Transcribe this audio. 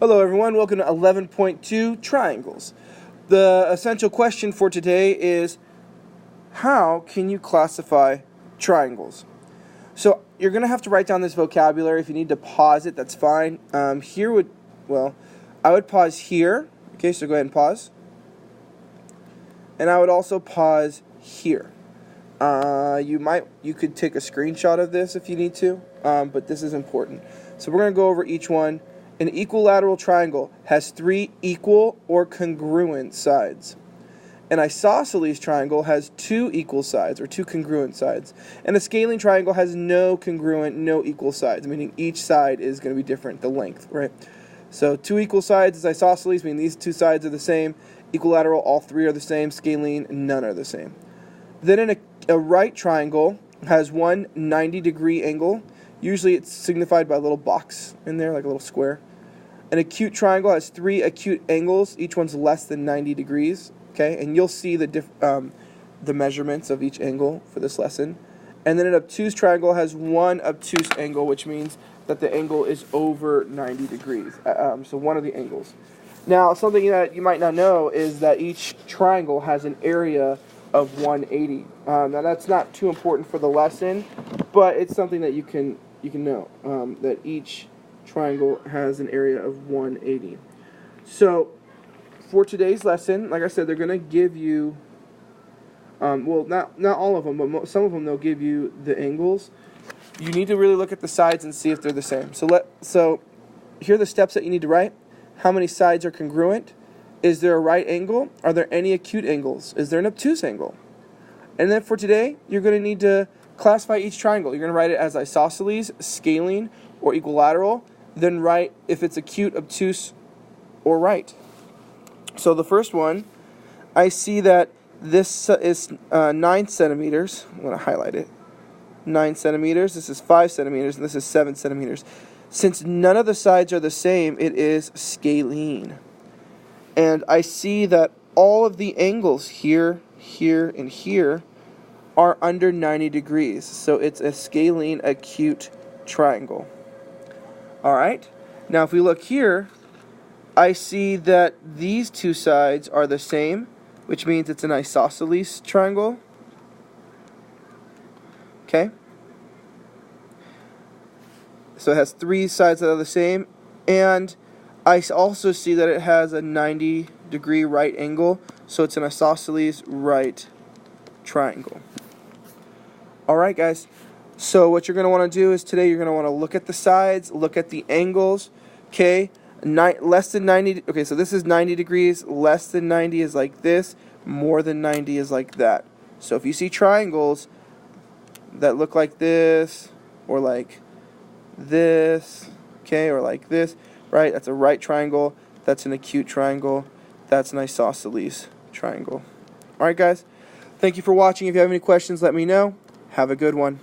Hello everyone, welcome to 11.2 Triangles. The essential question for today is, how can you classify triangles? So you're going to have to write down this vocabulary. If you need to pause it, that's fine. I would pause here. Okay, so go ahead and pause. And I would also pause here. You could take a screenshot of this if you need to, but this is important. So we're going to go over each one. An equilateral triangle has 3 equal or congruent sides. An isosceles triangle has 2 equal sides, or 2 congruent sides. And a scalene triangle has no congruent, no equal sides, meaning each side is going to be different, the length, right? So 2 equal sides is isosceles, meaning these 2 sides are the same. Equilateral, all 3 are the same. Scalene, none are the same. Then in a right triangle has one 90-degree angle. Usually it's signified by a little box in there, like a little square. An acute triangle has 3 acute angles. Each one's less than 90 degrees. Okay, and you'll see the measurements of each angle for this lesson. And then an obtuse triangle has 1 obtuse angle, which means that the angle is over 90 degrees. So one of the angles. Now, something that you might not know is that each triangle has an area of 180. Now, that's not too important for the lesson, but it's something that you can know, that each triangle has an area of 180. So for today's lesson, like I said, they're going to give you, not all of them, but some of them they'll give you the angles. You need to really look at the sides and see if they're the same. So here are the steps that you need to write. How many sides are congruent? Is there a right angle? Are there any acute angles? Is there an obtuse angle? And then for today, you're going to need to classify each triangle. You're going to write it as isosceles, scalene, or equilateral. Then write if it's acute, obtuse, or right. So the first one, I see that this is 9 centimeters. I'm going to highlight it. 9 centimeters. This is 5 centimeters, and this is 7 centimeters. Since none of the sides are the same, it is scalene. And I see that all of the angles here, here, and here are under 90 degrees. So it's a scalene acute triangle. All right. Now, if we look here, I see that these 2 sides are the same, which means it's an isosceles triangle. Okay. So it has 3 sides that are the same, and I also see that it has a 90-degree right angle, so it's an isosceles right triangle. All right, guys. So what you're going to want to do is today you're going to want to look at the sides, look at the angles, okay? Less than 90, okay, so this is 90 degrees, less than 90 is like this, more than 90 is like that. So if you see triangles that look like this, or like this, okay, or like this, right, that's a right triangle, that's an acute triangle, that's an isosceles triangle. All right, guys, thank you for watching. If you have any questions, let me know. Have a good one.